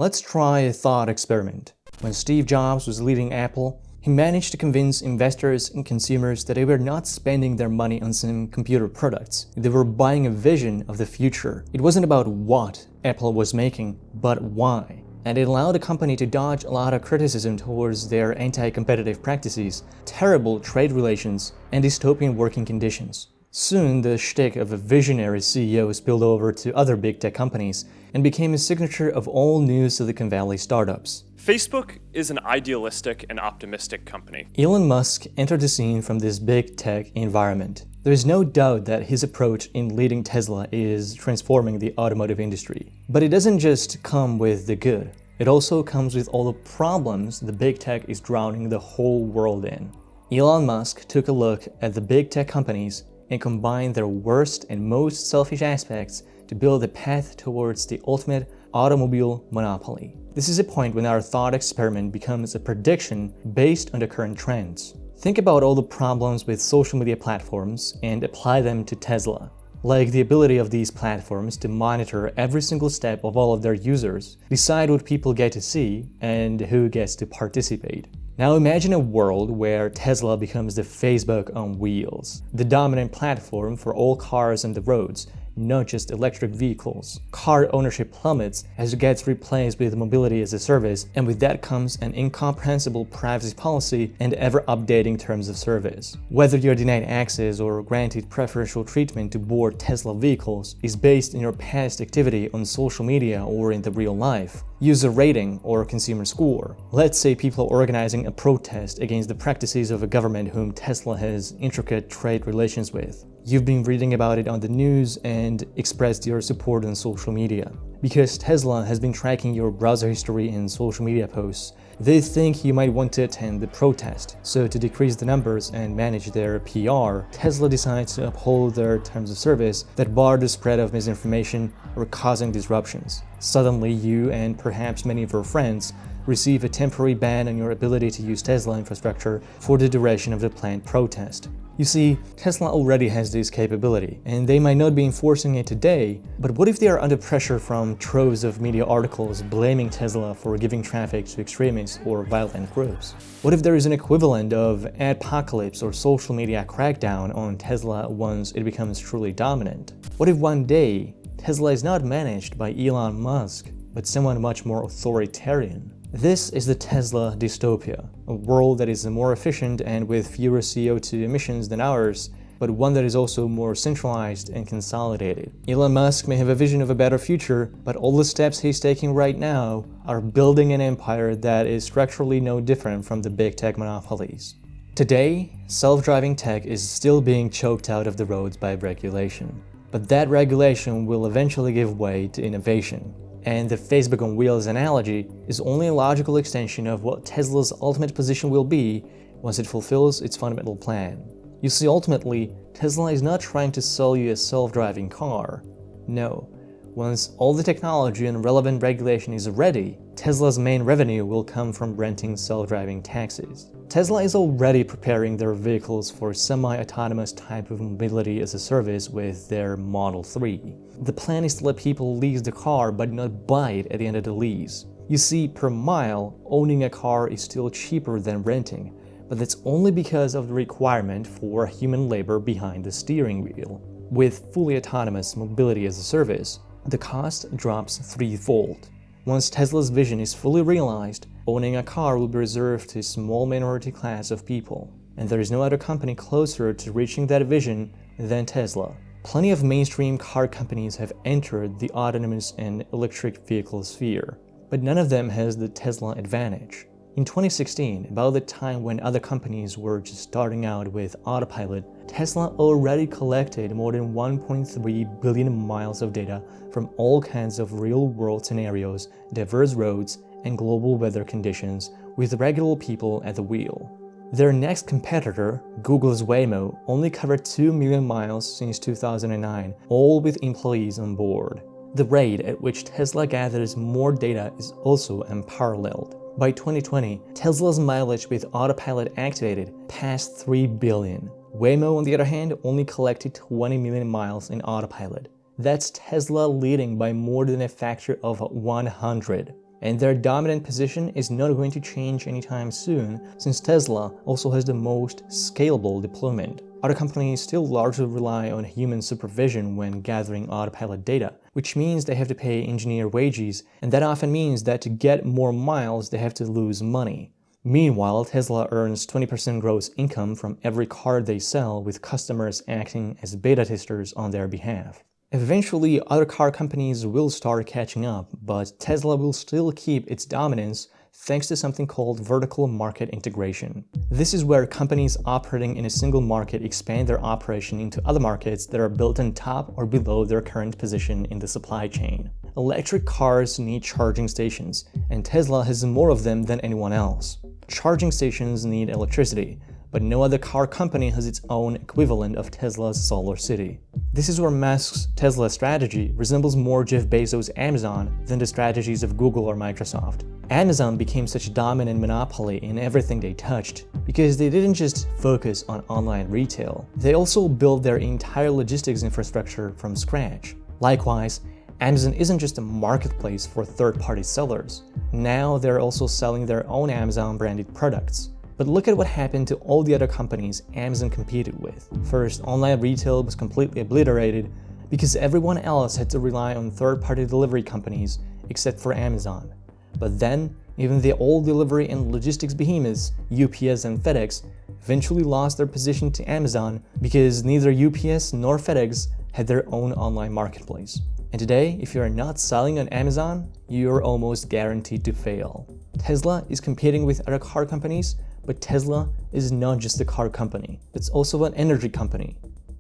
Let's try a thought experiment. When Steve Jobs was leading Apple, he managed to convince investors and consumers that they were not spending their money on some computer products. They were buying a vision of the future. It wasn't about what Apple was making, but why. And it allowed the company to dodge a lot of criticism towards their anti-competitive practices, terrible trade relations, and dystopian working conditions. Soon, the shtick of a visionary CEO spilled over to other big tech companies and became a signature of all new Silicon Valley startups. Facebook is an idealistic and optimistic company. Elon Musk entered the scene from this big tech environment. There is no doubt that his approach in leading Tesla is transforming the automotive industry. But it doesn't just come with the good. It also comes with all the problems the big tech is drowning the whole world in. Elon Musk took a look at the big tech companies and combine their worst and most selfish aspects to build a path towards the ultimate automobile monopoly. This is a point when our thought experiment becomes a prediction based on the current trends. Think about all the problems with social media platforms and apply them to Tesla. Like the ability of these platforms to monitor every single step of all of their users, decide what people get to see, and who gets to participate. Now imagine a world where Tesla becomes the Facebook on wheels, the dominant platform for all cars on the roads, not just electric vehicles. Car ownership plummets as it gets replaced with mobility as a service, and with that comes an incomprehensible privacy policy and ever-updating terms of service. Whether you're denied access or granted preferential treatment to board Tesla vehicles is based on your past activity on social media or in the real life. User rating or consumer score. Let's say people are organizing a protest against the practices of a government whom Tesla has intricate trade relations with. You've been reading about it on the news and expressed your support on social media. Because Tesla has been tracking your browser history and social media posts, they think you might want to attend the protest. So to decrease the numbers and manage their PR, Tesla decides to uphold their terms of service that bar the spread of misinformation or causing disruptions. Suddenly, you and perhaps many of your friends receive a temporary ban on your ability to use Tesla infrastructure for the duration of the planned protest. You see, Tesla already has this capability, and they might not be enforcing it today, but what if they are under pressure from troves of media articles blaming Tesla for giving traffic to extremists or violent groups? What if there is an equivalent of adpocalypse or social media crackdown on Tesla once it becomes truly dominant? What if one day Tesla is not managed by Elon Musk, but someone much more authoritarian? This is the Tesla dystopia, a world that is more efficient and with fewer CO2 emissions than ours, but one that is also more centralized and consolidated. Elon Musk may have a vision of a better future, but all the steps he's taking right now are building an empire that is structurally no different from the big tech monopolies. Today, self-driving tech is still being choked out of the roads by regulation. But that regulation will eventually give way to innovation. And the Facebook on wheels analogy is only a logical extension of what Tesla's ultimate position will be once it fulfills its fundamental plan. You see, ultimately, Tesla is not trying to sell you a self-driving car. No. Once all the technology and relevant regulation is ready, Tesla's main revenue will come from renting self-driving taxis. Tesla is already preparing their vehicles for semi-autonomous type of mobility as a service with their Model 3. The plan is to let people lease the car but not buy it at the end of the lease. You see, per mile, owning a car is still cheaper than renting, but that's only because of the requirement for human labor behind the steering wheel. With fully autonomous mobility as a service, the cost drops threefold. Once Tesla's vision is fully realized, owning a car will be reserved to a small minority class of people, and there is no other company closer to reaching that vision than Tesla. Plenty of mainstream car companies have entered the autonomous and electric vehicle sphere, but none of them has the Tesla advantage. In 2016, about the time when other companies were just starting out with autopilot, Tesla already collected more than 1.3 billion miles of data from all kinds of real-world scenarios, diverse roads, and global weather conditions, with regular people at the wheel. Their next competitor, Google's Waymo, only covered 2 million miles since 2009, all with employees on board. The rate at which Tesla gathers more data is also unparalleled. By 2020, Tesla's mileage with autopilot activated passed 3 billion. Waymo, on the other hand, only collected 20 million miles in autopilot. That's Tesla leading by more than a factor of 100. And their dominant position is not going to change anytime soon, since Tesla also has the most scalable deployment. Other companies still largely rely on human supervision when gathering autopilot data, which means they have to pay engineer wages, and that often means that to get more miles they have to lose money. Meanwhile, Tesla earns 20% gross income from every car they sell, with customers acting as beta testers on their behalf. Eventually, other car companies will start catching up, but Tesla will still keep its dominance thanks to something called vertical market integration. This is where companies operating in a single market expand their operation into other markets that are built on top or below their current position in the supply chain. Electric cars need charging stations, and Tesla has more of them than anyone else. Charging stations need electricity, but no other car company has its own equivalent of Tesla's Solar City. This is where Musk's Tesla strategy resembles more Jeff Bezos' Amazon than the strategies of Google or Microsoft. Amazon became such a dominant monopoly in everything they touched because they didn't just focus on online retail, they also built their entire logistics infrastructure from scratch. Likewise, Amazon isn't just a marketplace for third-party sellers. Now they're also selling their own Amazon-branded products. But look at what happened to all the other companies Amazon competed with. First, online retail was completely obliterated because everyone else had to rely on third-party delivery companies except for Amazon. But then, even the old delivery and logistics behemoths, UPS and FedEx, eventually lost their position to Amazon because neither UPS nor FedEx had their own online marketplace. And today, if you are not selling on Amazon, you're almost guaranteed to fail. Tesla is competing with other car companies, but Tesla is not just a car company. It's also an energy company,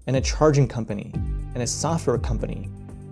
and a charging company, and a software company,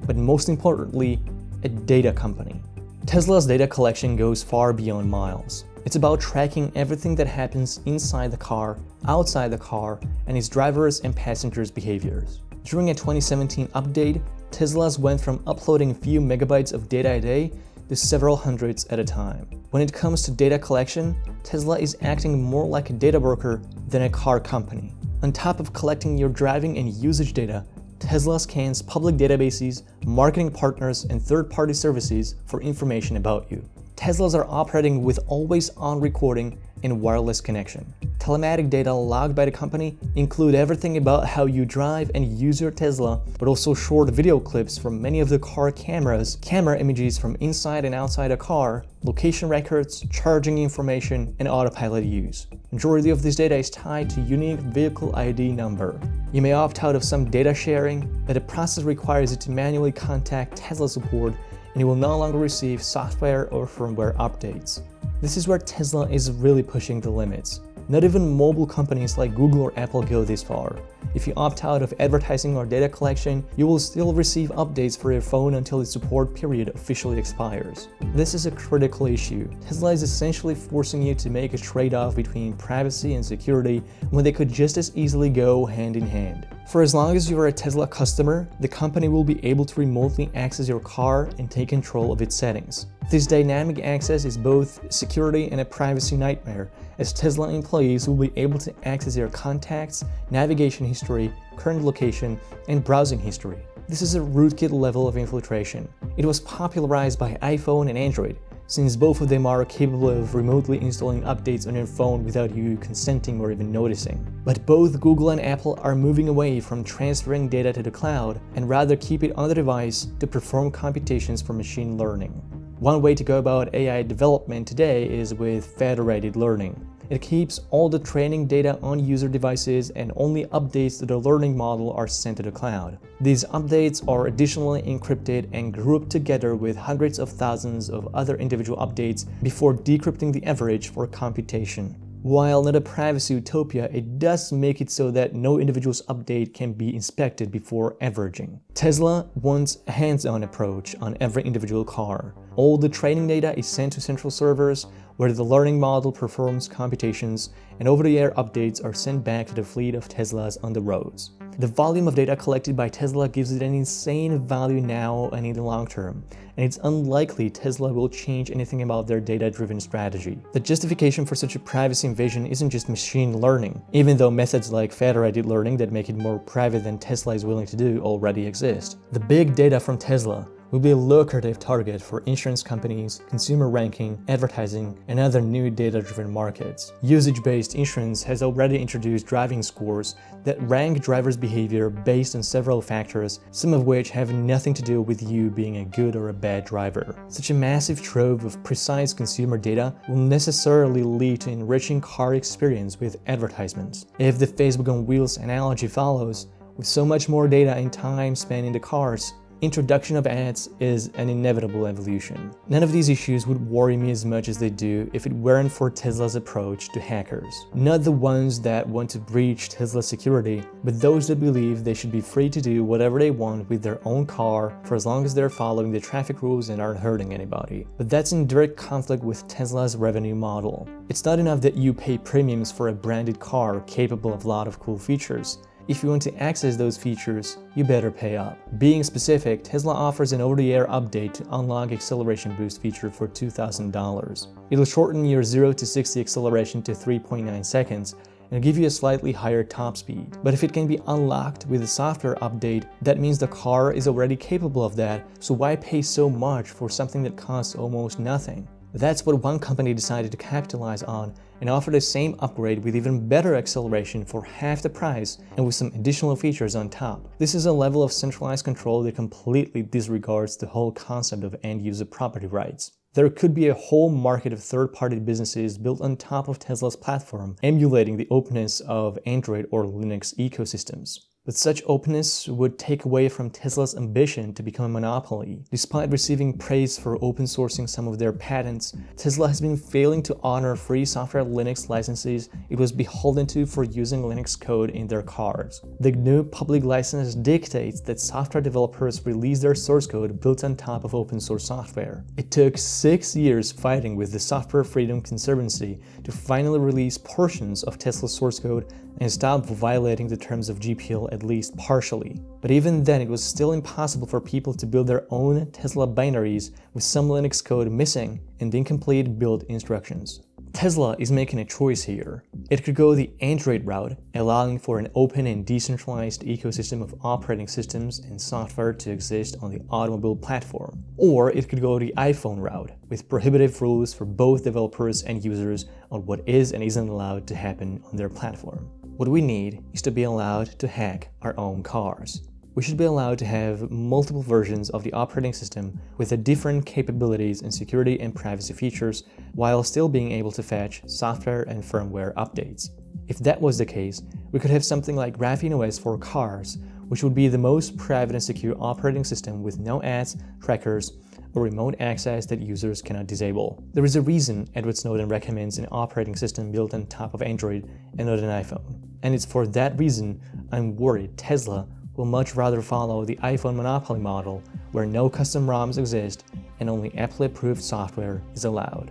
but most importantly, a data company. Tesla's data collection goes far beyond miles. It's about tracking everything that happens inside the car, outside the car, and its drivers' and passengers' behaviors. During a 2017 update, Tesla's went from uploading a few megabytes of data a day to several hundreds at a time. When it comes to data collection, Tesla is acting more like a data broker than a car company. On top of collecting your driving and usage data, Tesla scans public databases, marketing partners, and third-party services for information about you. Teslas are operating with always-on recording and wireless connection. Telematic data logged by the company include everything about how you drive and use your Tesla, but also short video clips from many of the car cameras, camera images from inside and outside a car, location records, charging information, and autopilot use. Majority of this data is tied to unique vehicle ID number. You may opt out of some data sharing, but the process requires you to manually contact Tesla support, and you will no longer receive software or firmware updates. This is where Tesla is really pushing the limits. Not even mobile companies like Google or Apple go this far. If you opt out of advertising or data collection, you will still receive updates for your phone until its support period officially expires. This is a critical issue. Tesla is essentially forcing you to make a trade-off between privacy and security when they could just as easily go hand in hand. For as long as you are a Tesla customer, the company will be able to remotely access your car and take control of its settings. This dynamic access is both a security and a privacy nightmare, as Tesla employees will be able to access your contacts, navigation history, current location, and browsing history. This is a rootkit level of infiltration. It was popularized by iPhone and Android, since both of them are capable of remotely installing updates on your phone without you consenting or even noticing. But both Google and Apple are moving away from transferring data to the cloud and rather keep it on the device to perform computations for machine learning. One way to go about AI development today is with federated learning. It keeps all the training data on user devices, and only updates to the learning model are sent to the cloud. These updates are additionally encrypted and grouped together with hundreds of thousands of other individual updates before decrypting the average for computation. While not a privacy utopia, it does make it so that no individual's update can be inspected before averaging. Tesla wants a hands-on approach on every individual car. All the training data is sent to central servers, where the learning model performs computations, and over-the-air updates are sent back to the fleet of Teslas on the roads. The volume of data collected by Tesla gives it an insane value now and in the long term, and it's unlikely Tesla will change anything about their data-driven strategy. The justification for such a privacy invasion isn't just machine learning, even though methods like federated learning that make it more private than Tesla is willing to do already exist. The big data from Tesla will be a lucrative target for insurance companies, consumer ranking, advertising, and other new data-driven markets. Usage-based insurance has already introduced driving scores that rank drivers' behavior based on several factors, some of which have nothing to do with you being a good or a bad driver. Such a massive trove of precise consumer data will necessarily lead to enriching car experience with advertisements. If the Facebook on wheels analogy follows, with so much more data and time spent in the cars, introduction of ads is an inevitable evolution. None of these issues would worry me as much as they do if it weren't for Tesla's approach to hackers. Not the ones that want to breach Tesla's security, but those that believe they should be free to do whatever they want with their own car for as long as they're following the traffic rules and aren't hurting anybody. But that's in direct conflict with Tesla's revenue model. It's not enough that you pay premiums for a branded car capable of a lot of cool features. If you want to access those features, you better pay up. Being specific, Tesla offers an over-the-air update to unlock acceleration boost feature for $2,000. It'll shorten your 0 to 60 acceleration to 3.9 seconds and give you a slightly higher top speed. But if it can be unlocked with a software update, that means the car is already capable of that, so why pay so much for something that costs almost nothing? That's what one company decided to capitalize on and offer the same upgrade with even better acceleration for half the price and with some additional features on top. This is a level of centralized control that completely disregards the whole concept of end-user property rights. There could be a whole market of third-party businesses built on top of Tesla's platform, emulating the openness of Android or Linux ecosystems. But such openness would take away from Tesla's ambition to become a monopoly. Despite receiving praise for open sourcing some of their patents, Tesla has been failing to honor free software Linux licenses it was beholden to for using Linux code in their cars. The GNU public license dictates that software developers release their source code built on top of open source software. It took 6 years fighting with the Software Freedom Conservancy to finally release portions of Tesla's source code and stop violating the terms of GPL at least partially. But even then, it was still impossible for people to build their own Tesla binaries with some Linux code missing and incomplete build instructions. Tesla is making a choice here. It could go the Android route, allowing for an open and decentralized ecosystem of operating systems and software to exist on the automobile platform. Or it could go the iPhone route, with prohibitive rules for both developers and users on what is and isn't allowed to happen on their platform. What we need is to be allowed to hack our own cars. We should be allowed to have multiple versions of the operating system with the different capabilities and security and privacy features while still being able to fetch software and firmware updates. If that was the case, we could have something like Graphene OS for cars, which would be the most private and secure operating system with no ads, trackers, or remote access that users cannot disable. There is a reason Edward Snowden recommends an operating system built on top of Android and not an iPhone. And it's for that reason I'm worried Tesla will much rather follow the iPhone monopoly model where no custom ROMs exist and only Apple-approved software is allowed.